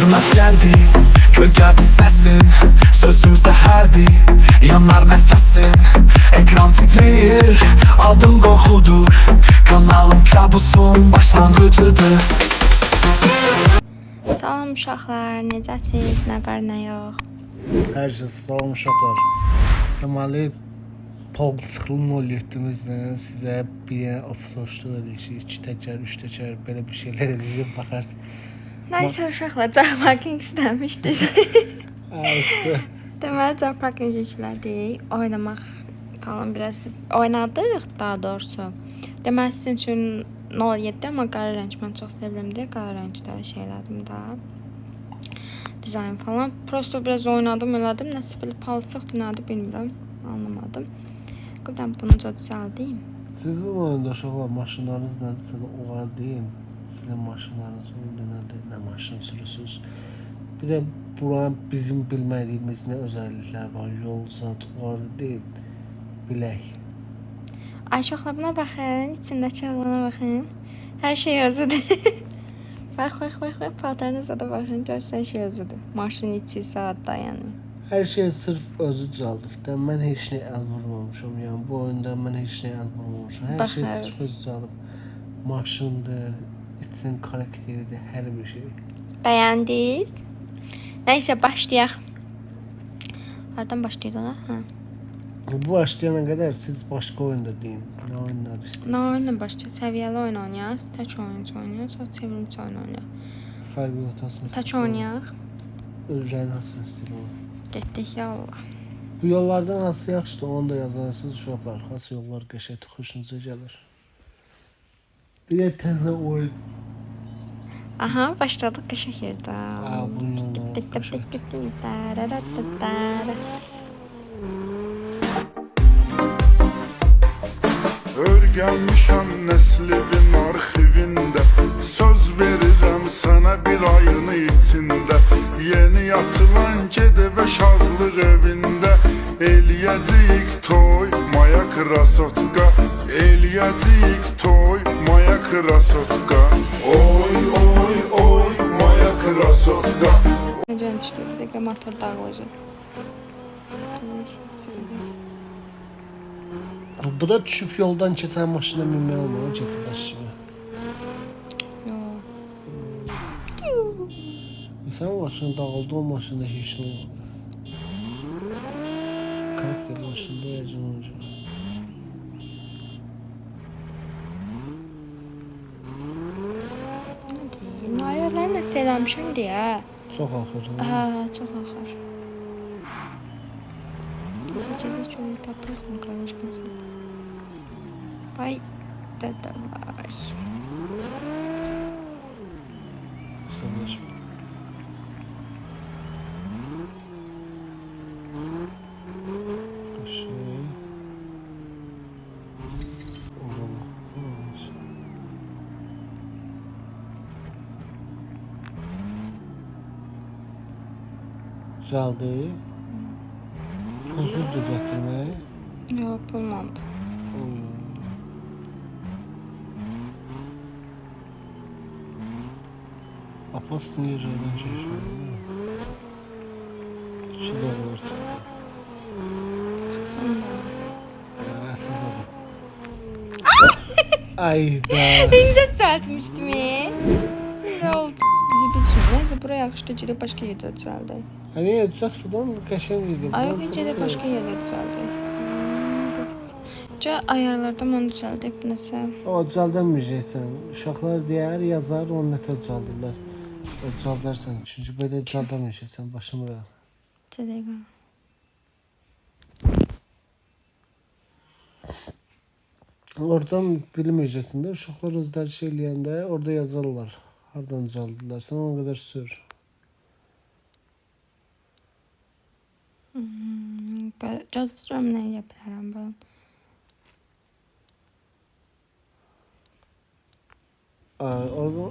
Görünmez geldi gölgədi səsin, sözüm səhərdi, yanar nəfəsin. Ekran titrəyir, adım qorxudur, kanalım kabusum başlanğıcıdır. Salam uşaqlar, necəsiz? Nə var, nə yox? Hər şey salam uşaqlar. Deməli, palçıqlı 07-imizlə sizə bir dənə off-roadluq edəcəyik. 2 təkər, 3 təkər, belə bir şeylər edəcəyik, baxarsınız. Nəysə uşaqlar, car parking istəmişdiniz. İşte. Deməli, car parking yüklədik, oynamaq falan biraz oynadıq daha doğrusu. Deməli, sizin üçün 07, amma qara rəng mən çox sevirəm deyə qara rəngdə şeylədim də. Dizayn falan. Prosto biraz oynadım, elədim. Nəsə belə palçıqdır, nədir bilmirəm. Anlamadım. Buradan bunu düzəldim. Sizin oyunda uşaqlar maşınlarınız nədirsə də onlar deyin. Sizin maşınlarınız oyunda nədir, nə maşın sürürsünüz. Bir də buranın bizim bilmədiyimiz nə özəlliklər var, yol zat var deyin. Bilək. Ay uşaqlar, buna baxın, içindəki oğlana baxın. Hər şey özüdür. Bax, paltarınıza da baxın, görsə hər şey özüdür. Maşın içi saatda yəni. Hər şey sırf özü düzəldib. Mən heç nə əl vurmamışam. Yəni bu oyunda mən heç nə əl vurmamışam. Hər şey sırf özü düzəldib. Maşındır, için karakteridir, hər bir şey. Bəyəndiniz? Nəysə, başlayaq. Hardan başlayırdı ona? Hə. Bu başlayana qədər siz başqa oyunda deyin. Nə oyunlar istəyirsiniz? Nə oyunla başlayaq? Səviyyəli oyun oynayaq, tək oyuncu oynayaq, sonra çevrimiçi oyun oynayaq. Fərqi ortasını Tək oynayaq. Öyrən hansı istəyirəm. Getdik ya Allah. Bu yollardan hansı yaxşıdır, onu da yazarsınız uşaqlar. Hansı yollar qəşəngdir, xoşunuza gəlir. Bir də təzə oyun. Aha, başladıq qəşəng yerdə. Bunun yolu Örgənmişəm nəslivin arxivində. Söz verirəm sənə bir ayın içində. Yeni açılan gedəvə şadlıq evində. Eləyəcəyik toy, maya krasotka. Eləyəcəyik toy, maya krasotka. Oy, oy, oy, maya krasotka. Necə düşdü? Bir dəqiqə motor dağılacaq. Bu da düşüb yoldan keçən maşına minmək olmur, getib aşağı. Yox. Sən maşın dağıldı, o maşında heç nə olmadı. Karakter maşında yəcəm olacaq. Ayarlarla eləmişəm deyə. Çox axır. Çox axır. Gecədə çörək tapırıq mı qarışmasın? Vay dədəvay. Savaşma. Güzeldi. Pulsuzdur gətirmək. Yox, pullandı. Apasın yerlerden çeşiyor. $2 çıktı. Çıxsın da. Siz olun. Ayda. İncə düzəltmişdim. Ne oldu? Zibil şurada. Buraya yaxşı gedib başqa yerdə düzəldək. Hani düzelt buradan qəşəng idi. Ay, gedib başqa yerdə düzəldək. Ayarlardan onu düzəldib nəsə. O düzəldəməyəcəksən. Uşaqlar deyər, yazar, onu nətə düzəldirlər. O düzəldərsən. Çünki belə düzəldəməyəcəksən, başımıra. 2 dəqiqə. Oradan bilməyəcəksin də, uşaqlar özləri şey eləyəndə orada yazarlar. Hardan düzəldirlər, sən ona qədər sür. Gözləyirəm nə edə bilərəm ben. Orada...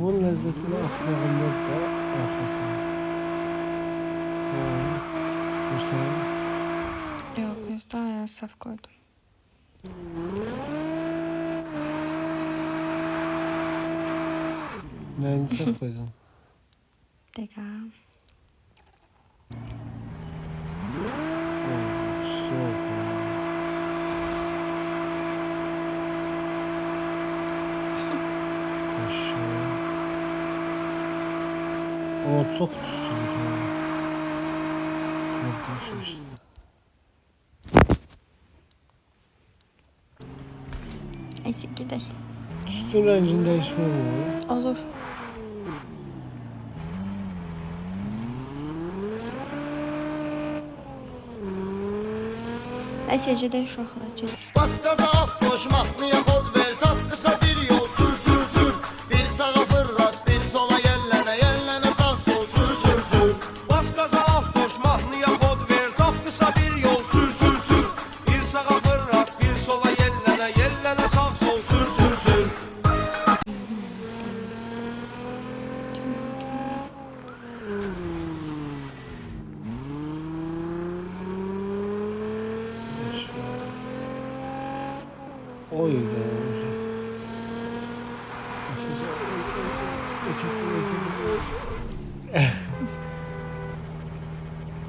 Bunun ləzzətini axmağındadır da arxasını. Görsən? Yox, gözdə ayar səhv qoydum. Nəyini səhv edin? Dəqiqə. Soğuk. Aşağı. O çok düştü. Korkunç işte. Neyse gidelim. Üstün rengin değişmiyor mu? Olur. Neyse gedək uşaqlar. Gedək. Bas gaza at koşma, niye kod ver, tap kısa bir yol, sür sür sür. Bir sağa fırlat, bir sola yellene, yellene sağ sol, sür sür sür. Bas gaza at koşma, niye kod ver, tap kısa bir yol, sür sür sür. Bir sağa fırlat, bir sola yellene, yellene sağ sol, sür sür sür. Oy be.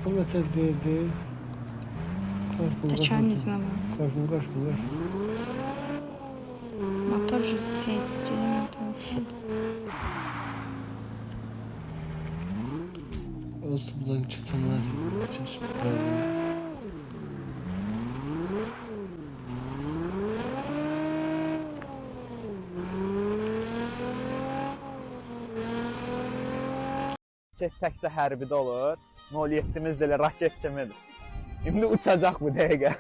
Bu ne dedi? Geçen izle bak. Korkun. Motor seyircili motor. Olsun buradan geçemez. Raket təkcə hərbidə olur. 07-miz də elə raket kimidir. İndi uçacaq bu dəqiqə.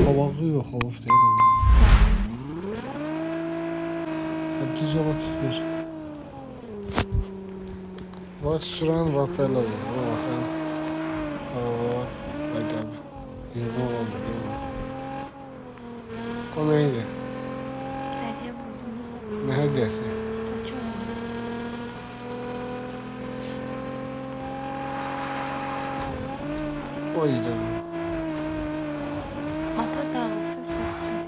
Havağı yok oluf değil mi? Düz hava çıkmış. Bak süren var böyle olur. Bakın. Haydi abi. Yılma oldu. O neydi? Hediye buldum. Ne hediyesi? Paça oldu. Oydu. Motor dağılsa satacağım.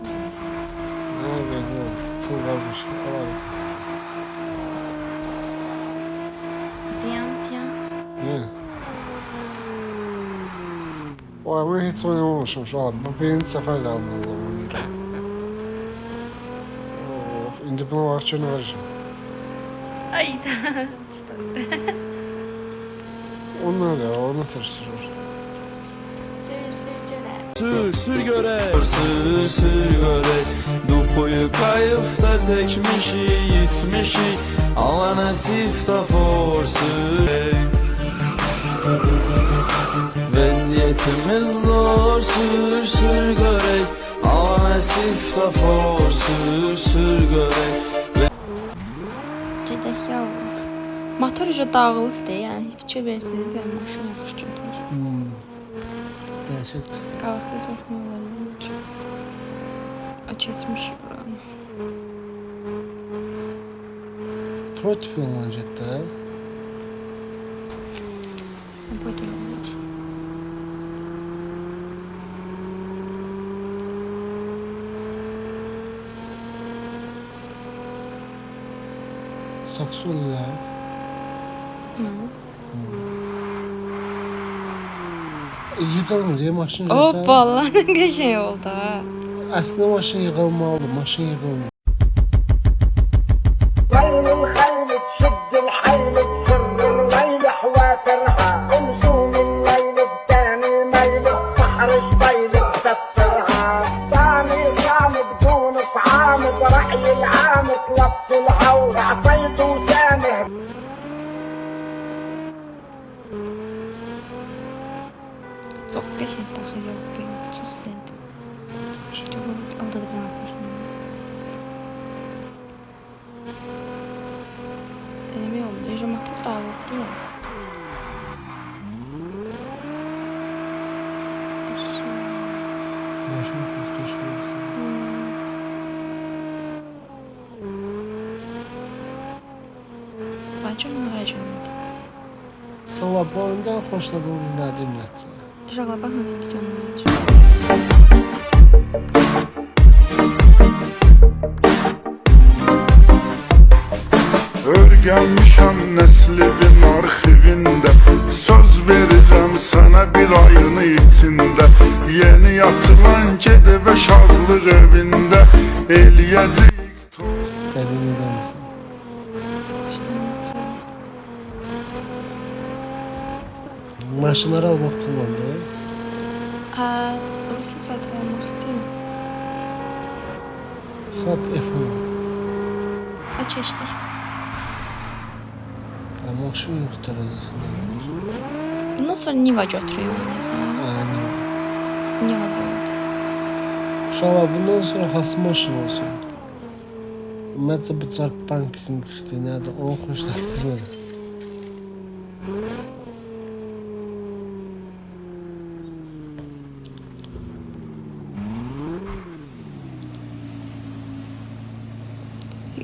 Nerede bu? Pul varmış. Alalım. Diyan. Ne? O ama hiç oynamamışım şu an. Bu birinci sefer de anladım. İndi buna vakçını vereceğim. Ayda. Onlar da onu tırsırır. Sür Sür görək, sür görək. Dupuyu kayıfda çəkmişik, yitmişik. Allah nəsif da for sür. Vəziyyətimiz zor, sür görək. Allah nəsif da for sür görək. Gedək yavrum. Motor ucu dağılıbdı, yəni fikir versiniz, yəni maşın yaxşı götürür. Dəhşət. Qabaqda uzatma olarlar. O keçmiş buranı. Против olacaqdı. Bu da olur. Saksolla. Yıkılmır ya maşın. O ballanın qəşəng oldu ha. Aslında maşın yıkılmalı, maşın yıkılmır. وين الخيل تشد الحيل تسر الليل حوافرها امشوا من الليل الثاني ميل الصحر شبيل تسفرها ثاني صام بدون طعام برأي العام طلبت العور عطيته سامح Çox qəşəng daxil yox, çox sevdim. Çok aldı da bana başını. Eləmək oldu, necə motor dağılıbdı ya. Maşın kurtuşuyor. Bu oyunda en xoşladığınız nədir ümumiyyətcə? Uşaqlar baxın indi göndərəcəm. Örgənmişəm nəslivin arxivində Söz verirəm sənə bir ayın içində Yeni açılan gedəvə şadlıq evində Eləyəcəyik Dərin edəmsin. Maşınları almaq pullandı. O siz satın almaq istəyirəm. Sat F10. Keçdik. Maşın yoxdur arasında. Bundan sonra Niva götürüyor. Aynen. Niva zövd. Uşaqlar bundan sonra has maşın olsun. Ümumiyyətcə bu çarp parkingdir, nədir? Onu xoşlaşdırmadım.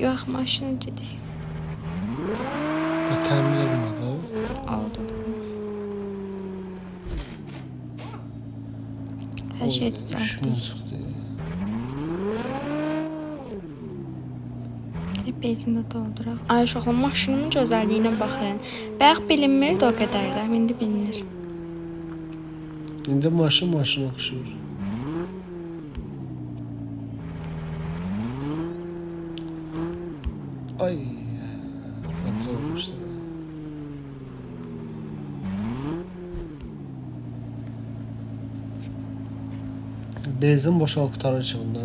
Yox, maşın dedik. Təmin olmadı. Aldım. Hər şey düzəltdik. çıxdı. Bezini də dolduraq. Ay uşaqlar, maşınımın gözəlliyinə baxın. Bayaq bilinmirdi o qədər də, indi bilinir. İndi maşın oxşuyur. Ay. Acı olmuşlar. Benzin boşal qutarır ki bunda.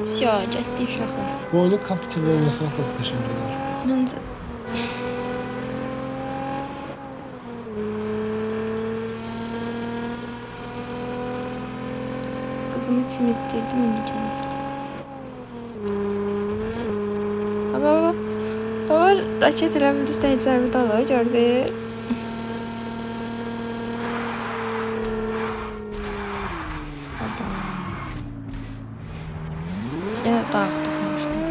Всё, ciddi uşaqlar. Bu oyunu kapital olmasına çok peşindeler. Məncə qızımı çimizdirdim, indi gəlir. Baba, baba, raket elə bildi istəyəcəyimi də alır, gördünüz? Baba. Yenə dağıtdık maşını.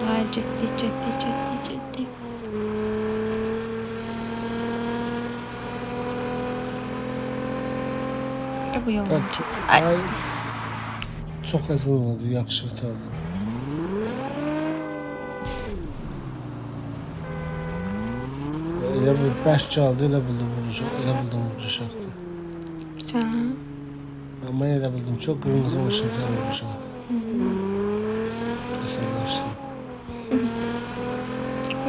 Ay ciddi. Bu yalan. Ay. Ay. Çok azalmadı, yaxşı qutardı. Elə bir bəş çaldı, elə bildim vuruşaqdı. Sən? Ama elə bildim, çok qırmızı maşın sən vuruşaq. Əsərləşdim.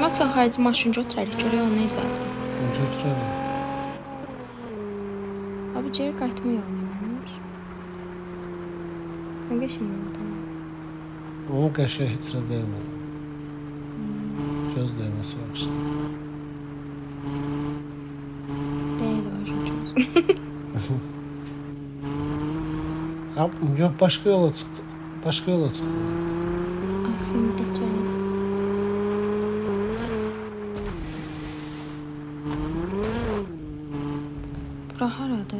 Nasıl xarici maşın götürərik, görək o necə? Götürəlim. Abi geri qayıtma yoluymuş. Nə qəşəng oldu. Onu qəşəng heç nə deyilmə. Göz deyilməsi yaxşıdır. Deyildi başım çox. Yok, başka yola çıktı. Aslında geçelim. Bura haradır?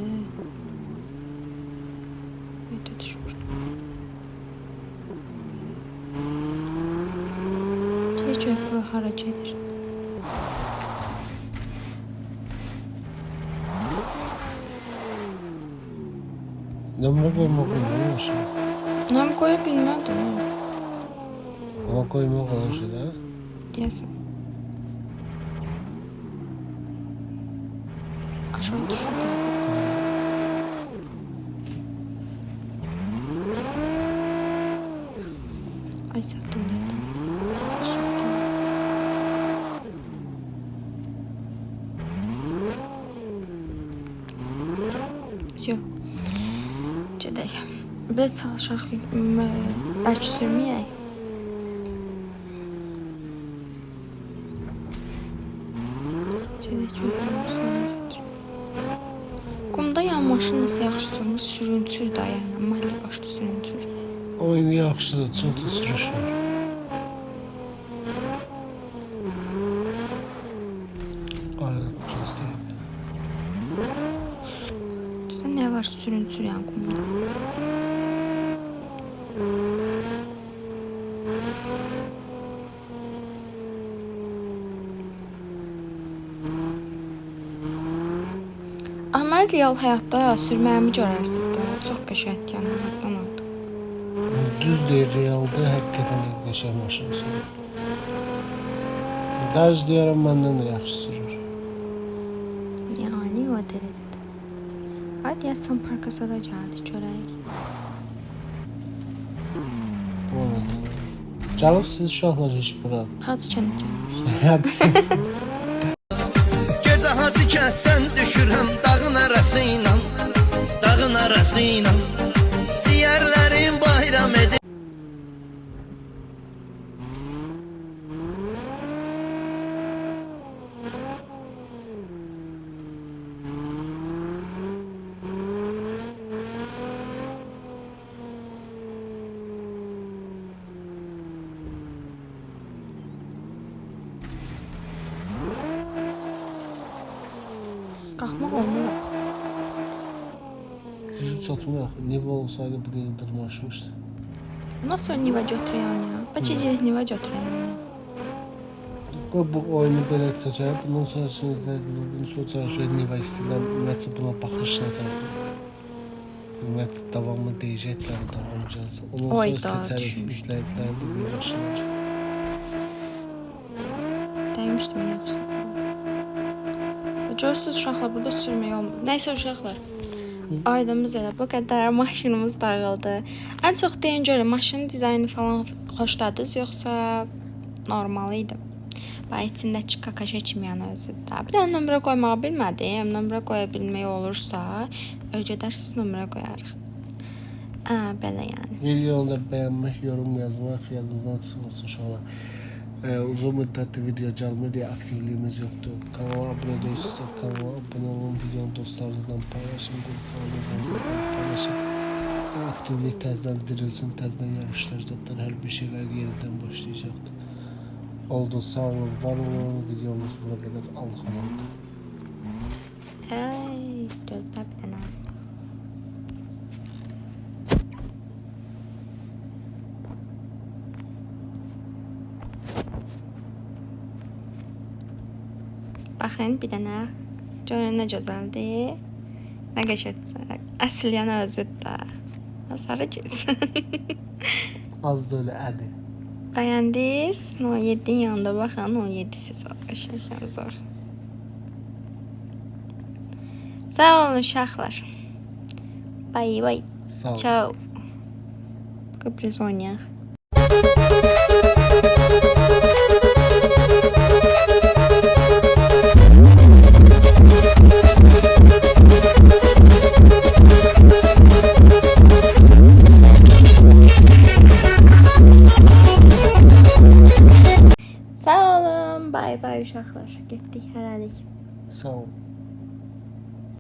Nerede düşmüş? Geçək bura hara gedir? Nömrə qoymaq olmuyor. Nam qoya bilmədim. Ama koymaq olan şeyler. Deyəsən. Aşağı düşür. Ay satdım nereden? Все. Gedək. Biraz çalışaq. Bəlkə sürməyək. Amma sürüntür də yəni, amma başlı sürüntür. Oyun yaxşıdır, çox da sürüş var. Ay, gözləyim. Sən nə var sürüntür yəni qumda? Amma real həyatda sürməyimi görərsiniz də, çox qəşəngdir yəni həddən artıq. Düz deyir, realda həqiqətən də qəşəng maşın sürür. Dərc deyərəm, məndən də yaxşı sürür. Yəni o dərəcədə. Hadi yazsan parka sada gəldi, görək. Bu nədir? Gəlibsiz uşaqlar heç bura. Hacı kəndə gəlmiş. Hadi. Gecə hacı kənddən düşürəm dağın arasıyla, dağın arasıyla. Ciyərlərim bayram edir. Qalxmaq olmur. Gücü çatmır axı. Niva olsaydı bir yıl dırmaşmışdı. Nasıl Niva götürəyən ya? Bəlkə gedək Niva götürəyən ya. Qoy bu oyunu belə çəkək. Bundan sonra sizin izlədiyiniz çox çalışır Niva istəyirəm. Ümumiyyətlə buna baxışla tərəf. Ümumiyyətlə davamlı deyəcəklər, davam gəlsin. Ondan Oy sonra da, seçərik düşmüş. izləyicilərin dediyi başlar. Dəymişdim yaxşı. Görürsünüz uşaqlar, burada sürmək olmur. Nəysə uşaqlar, aydınımız elə bu qədər maşınımız dağıldı. Ən çox deyin görün, maşının dizaynı falan xoşladınız, yoxsa normal idi? Bax, içindəki kaka çəkməyən özüdür. Bir dənə nömrə qoymağı bilmədim. Nömrə qoya bilmək olursa, ögədərsiz nömrə qoyarıq. Belə yəni. Videonu da bəyənmək, yorum yazmaq, yadınızdan çıxmasın uşaqlar. Uzun müddətli video gəlmir deyə aktivliyimiz yoxdur. Kanala abunə deyilsizsə, kanala abunə olun, videonu dostlarınızla paylaşın, qruplarınızla paylaşın. Aktivlik təzədən dirilsin, təzədən yarışlar zaten hər bir şeylər yenidən başlayacaqdır. Oldu, sağ olun, var olun, videomuz bura qədər alxamalıdır. Gözlə bir dənə. Baxın bir dənə. Görün nə gözəldir. Nə qəşəngdir. Əsl yəni özüdür. Sarı getsin. Az da öyle ədi. Bəyəndiniz? 17'nin yanında baxın, 17'siz qəşəng zor. Sağ olun uşaqlar. Bay bay. Sağ olun. Ciao. Kıbrıs oynayaq. Sağ olun. Bay bay uşaqlar. Getdik hələlik. Sağ olun.